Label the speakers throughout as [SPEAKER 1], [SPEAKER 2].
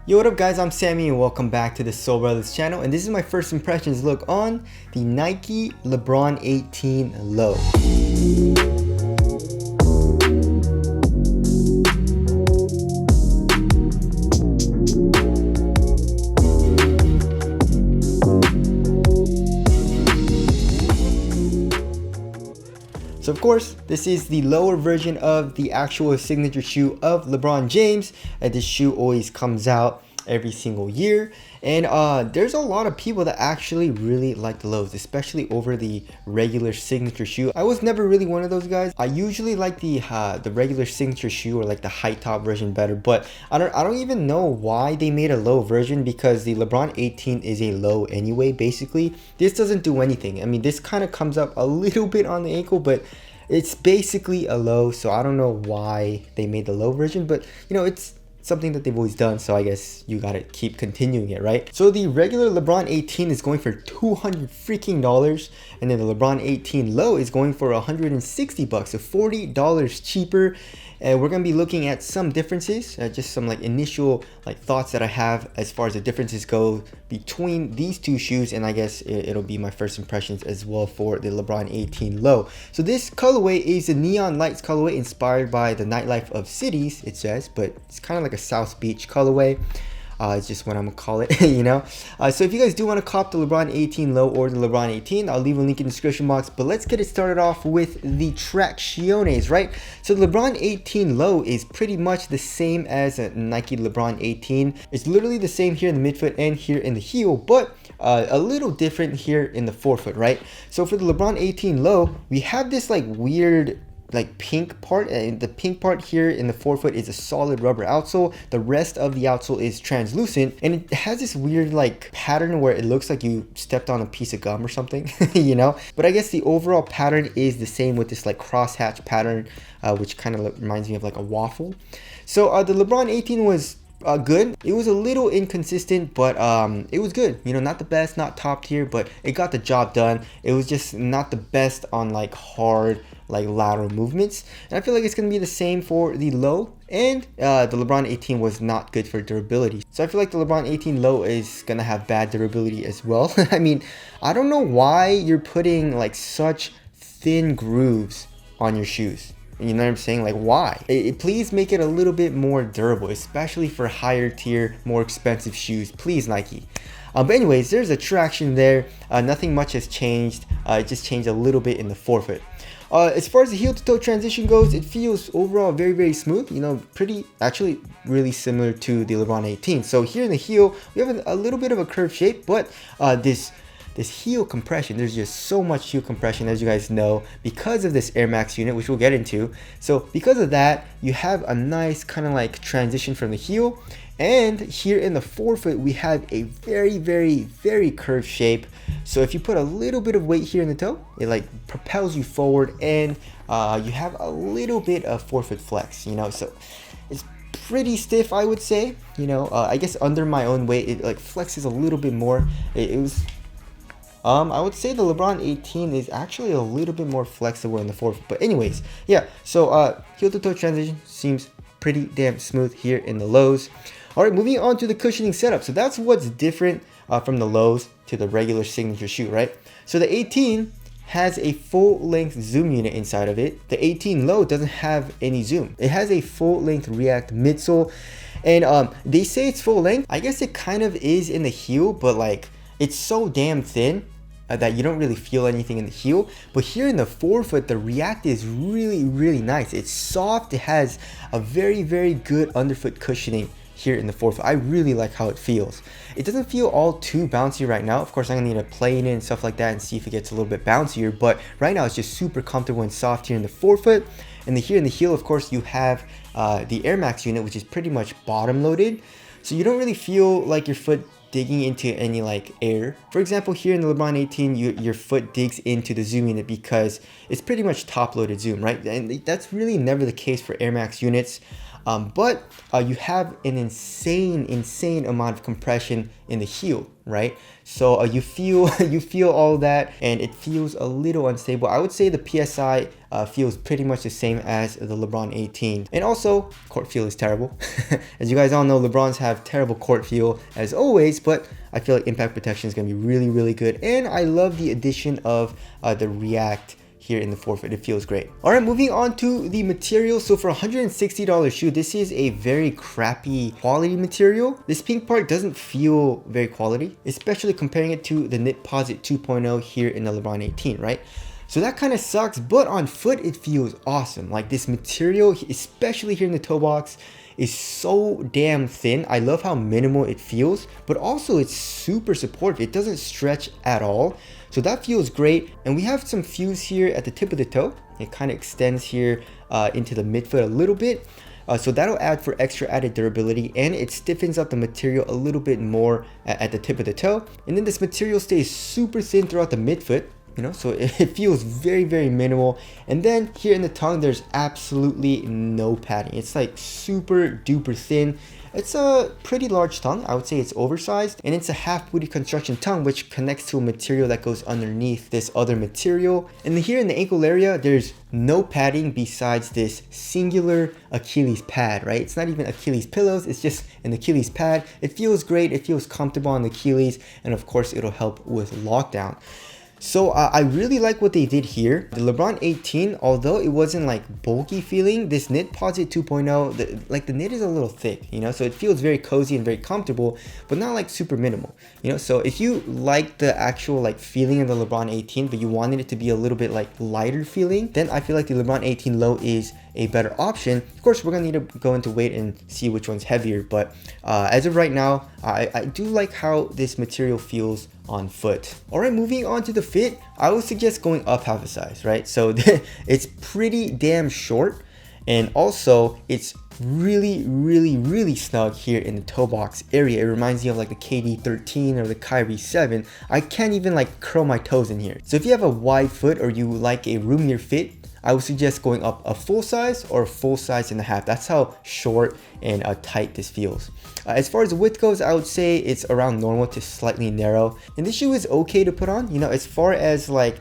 [SPEAKER 1] Yo, what up guys, I'm Sammy and welcome back to the Soul Brothers channel, and this is my first impressions look on the Nike Lebron 18 Low. So of course, this is the lower version of the actual signature shoe of LeBron James. This shoe always comes out every single year, and there's a lot of people that actually really like the lows, especially over the regular signature shoe. I was never really one of those guys. I usually like the regular signature shoe or like the high top version better, but I don't even know why they made a low version, because the LeBron 18 is a low anyway. Basically, this doesn't do anything. I mean, this kind of comes up a little bit on the ankle, but it's basically a low, so I don't know why they made the low version, but you know, it's something that they've always done, so I guess you gotta keep continuing it, right? So the regular LeBron 18 is going for $200 freaking, and then the LeBron 18 Low is going for $160, so $40 cheaper. And we're gonna be looking at some differences, just some like initial like thoughts that I have as far as the differences go between these two shoes, and I guess it'll be my first impressions as well for the LeBron 18 Low. So this colorway is a neon lights colorway inspired by the nightlife of cities, it says, but it's kind of like a South Beach colorway. It's just what I'm gonna call it, you know. So if you guys do want to cop the LeBron 18 Low or the LeBron 18, I'll leave a link in the description box. But let's get it started off with the Tracciones, right? So the LeBron 18 Low is pretty much the same as a Nike Lebron 18. It's literally the same here in the midfoot and here in the heel, but a little different here in the forefoot, right? So for the LeBron 18 Low, we have this like weird like pink part, and the pink part here in the forefoot is a solid rubber outsole. The rest of the outsole is translucent, and it has this weird like pattern where it looks like you stepped on a piece of gum or something, you know. But I guess the overall pattern is the same with this like crosshatch pattern, which kind of reminds me of like a waffle. So the LeBron 18 was good. It was a little inconsistent, but it was good. You know, not the best, not top tier, but it got the job done. It was just not the best on like hard like lateral movements, and I feel like it's gonna be the same for the Low. And the LeBron 18 was not good for durability, so I feel like the LeBron 18 Low is gonna have bad durability as well. I mean, I don't know why you're putting like such thin grooves on your shoes. You know what I'm saying? Like, why? Please make it a little bit more durable, especially for higher tier, more expensive shoes. Please, Nike. But anyways, there's a traction there. Nothing much has changed. It just changed a little bit in the forefoot. As far as the heel to toe transition goes, it feels overall very, very smooth. You know, actually really similar to the LeBron 18. So here in the heel, we have a little bit of a curved shape, but this heel compression, there's just so much heel compression, as you guys know, because of this Air Max unit, which we'll get into. So because of that, you have a nice kind of like transition from the heel. And here in the forefoot, we have a very, very, very curved shape. So if you put a little bit of weight here in the toe, it like propels you forward, and you have a little bit of forefoot flex, you know. So it's pretty stiff, I would say. You know, I guess under my own weight, it like flexes a little bit more. It was I would say the LeBron 18 is actually a little bit more flexible in the forefoot. But anyways, yeah, so heel to toe transition seems pretty damn smooth here in the Lows. All right, moving on to the cushioning setup. So that's what's different from the Lows to the regular signature shoe, right? So the 18 has a full-length zoom unit inside of it. The 18 Low doesn't have any zoom. It has a full-length React midsole, and they say it's full length. I guess it kind of is in the heel, but like it's so damn thin that you don't really feel anything in the heel. But here in the forefoot, the React is really, really nice. It's soft. It has a very, very good underfoot cushioning here in the forefoot. I really like how it feels. It doesn't feel all too bouncy right now. Of course, I'm gonna need to play it in and stuff like that and see if it gets a little bit bouncier, but right now it's just super comfortable and soft here in the forefoot. And here in the heel, of course, you have the Air Max unit, which is pretty much bottom loaded, so you don't really feel like your foot digging into any like air. For example, here in the LeBron 18, your foot digs into the zoom unit because it's pretty much top loaded zoom, right? And that's really never the case for Air Max units. But you have an insane amount of compression in the heel, right? So you feel you feel all that, and it feels a little unstable. I would say the PSI feels pretty much the same as the LeBron 18. And also, court feel is terrible. As you guys all know, LeBrons have terrible court feel as always, but I feel like impact protection is going to be really good. And I love the addition of the React here in the forefoot. It feels great. All right, moving on to the material. So for $160 shoe, this is a very crappy quality material. This pink part doesn't feel very quality, especially comparing it to the Knitposit 2.0 here in the LeBron 18, right? So that kind of sucks, but on foot, it feels awesome. Like this material, especially here in the toe box, is so damn thin. I love how minimal it feels, but also it's super supportive. It doesn't stretch at all. So that feels great. And we have some fuse here at the tip of the toe. It kind of extends here into the midfoot a little bit. So that'll add for extra added durability, and it stiffens up the material a little bit more at the tip of the toe. And then this material stays super thin throughout the midfoot. You know, so it feels very minimal. And then here in the tongue, there's absolutely no padding. It's like super duper thin. It's a pretty large tongue. I would say it's oversized, and it's a half booty construction tongue, which connects to a material that goes underneath this other material. And then here in the ankle area, there's no padding besides this singular Achilles pad, right? It's not even Achilles pillows, it's just an Achilles pad. It feels great, it feels comfortable on the Achilles, and of course it'll help with lockdown. So I really like what they did here. The LeBron 18, although it wasn't like bulky feeling, this Knitposit 2.0, like the knit is a little thick, you know, so it feels very cozy and very comfortable, but not like super minimal, you know. So if you like the actual like feeling of the LeBron 18, but you wanted it to be a little bit like lighter feeling, then I feel like the LeBron 18 low is a better option. Of course, we're gonna need to go into weight and see which one's heavier, but as of right now, I do like how this material feels on foot. All right, moving on to the fit, I would suggest going up half a size, right? So it's pretty damn short, and also it's really snug here in the toe box area. It reminds me of like the KD 13 or the Kyrie 7. I can't even like curl my toes in here. So if you have a wide foot or you like a roomier fit, I would suggest going up a full size or a full size and a half. That's how short and tight this feels. As far as the width goes, I would say it's around normal to slightly narrow. And this shoe is okay to put on. You know, as far as like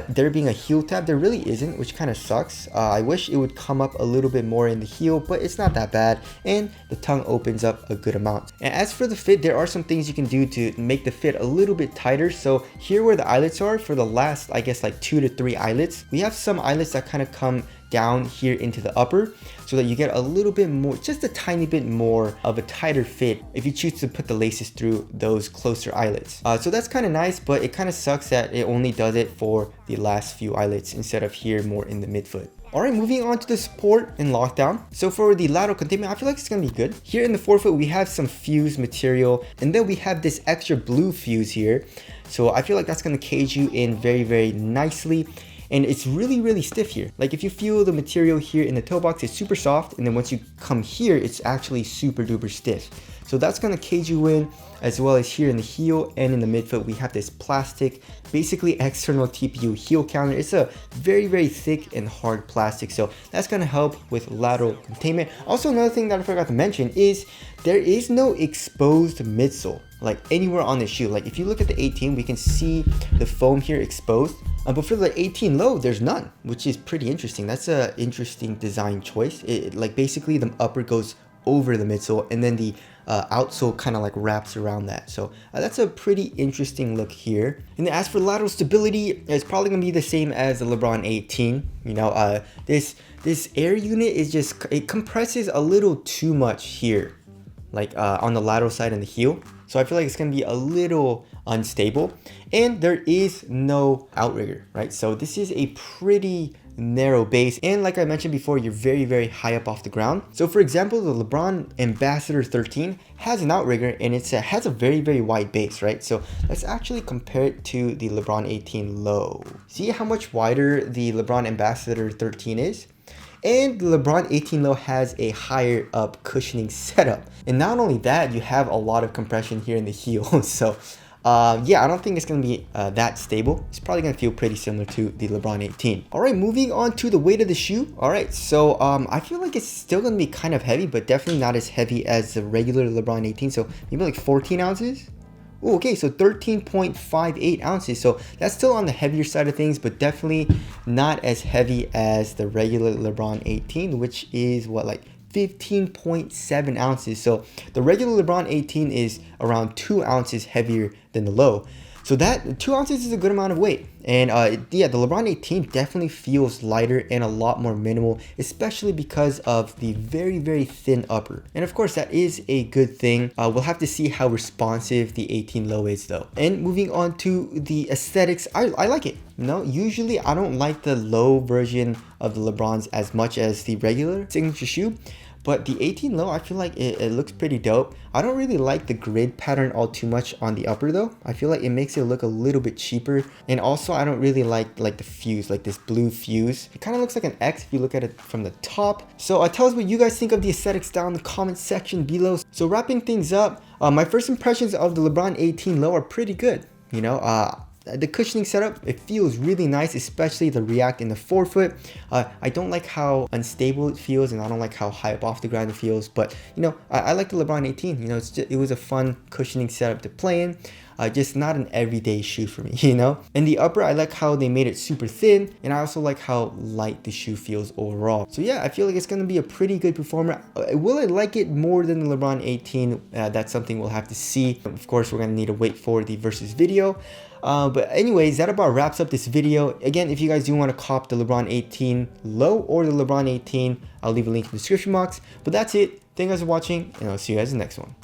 [SPEAKER 1] there being a heel tab, there really isn't, which kind of sucks. I wish it would come up a little bit more in the heel, but it's not that bad, and the tongue opens up a good amount. And as for the fit, there are some things you can do to make the fit a little bit tighter. So here where the eyelets are, for the last, I guess like 2 to 3 eyelets, we have some eyelets that kind of come down here into the upper, so that you get a little bit more, just a tiny bit more of a tighter fit if you choose to put the laces through those closer eyelets. So that's kind of nice, but it kind of sucks that it only does it for the last few eyelets instead of here more in the midfoot. All right, moving on to the support and lockdown. So for the lateral containment, I feel like it's gonna be good. Here in the forefoot, we have some fuse material, and then we have this extra blue fuse here. So I feel like that's gonna cage you in very nicely. And it's really stiff here. Like if you feel the material here in the toe box, it's super soft, and then once you come here, it's actually super duper stiff. So that's gonna cage you in, as well as here in the heel and in the midfoot, we have this plastic, basically external TPU heel counter. It's a very thick and hard plastic, so that's gonna help with lateral containment. Also, another thing that I forgot to mention is there is no exposed midsole like anywhere on the shoe. Like if you look at the 18, we can see the foam here exposed. But for the 18 low, there's none, which is pretty interesting. That's an interesting design choice. Like basically the upper goes over the midsole, and then the outsole kind of like wraps around that. So that's a pretty interesting look here. And then as for lateral stability, it's probably gonna be the same as the LeBron 18. You know, this air unit is just, it compresses a little too much here, like on the lateral side and the heel. So I feel like it's gonna be a little unstable, and there is no outrigger, right? So this is a pretty narrow base, and like I mentioned before, you're very high up off the ground. So for example, the LeBron Ambassador 13 has an outrigger, and it has a very wide base, right? So let's actually compare it to the LeBron 18 low. See how much wider the LeBron Ambassador 13 is? And the LeBron 18 low has a higher up cushioning setup. And not only that, you have a lot of compression here in the heel. So Yeah, I don't think it's going to be that stable. It's probably going to feel pretty similar to the LeBron 18. All right, moving on to the weight of the shoe. All right, so I feel like it's still going to be kind of heavy, but definitely not as heavy as the regular LeBron 18. So maybe like 14 ounces. Ooh, okay, so 13.58 ounces. So that's still on the heavier side of things, but definitely not as heavy as the regular LeBron 18, which is what, like 15.7 ounces. So the regular LeBron 18 is around 2 ounces heavier than the low. So that 2 ounces is a good amount of weight. And yeah, the LeBron 18 definitely feels lighter and a lot more minimal, especially because of the very, very thin upper. And of course, that is a good thing. We'll have to see how responsive the 18 low is though. And moving on to the aesthetics, I like it. You know, usually I don't like the low version of the LeBrons as much as the regular signature shoe. But the 18 low, I feel like it looks pretty dope. I don't really like the grid pattern all too much on the upper though. I feel like it makes it look a little bit cheaper. And also I don't really like the fuse, like this blue fuse. It kind of looks like an X if you look at it from the top. So tell us what you guys think of the aesthetics down in the comment section below. So wrapping things up, my first impressions of the LeBron 18 low are pretty good. You know, the cushioning setup, it feels really nice, especially the React in the forefoot. I don't like how unstable it feels, and I don't like how high up off the ground it feels, but you know, I like the LeBron 18. You know, it was a fun cushioning setup to play in. Just not an everyday shoe for me, you know? And the upper, I like how they made it super thin, and I also like how light the shoe feels overall. So yeah, I feel like it's gonna be a pretty good performer. Will I like it more than the LeBron 18? That's something we'll have to see. Of course, we're gonna need to wait for the versus video. But anyways, that about wraps up this video. Again, if you guys do want to cop the LeBron 18 low or the LeBron 18, I'll leave a link in the description box. But that's it. Thank you guys for watching, and I'll see you guys in the next one.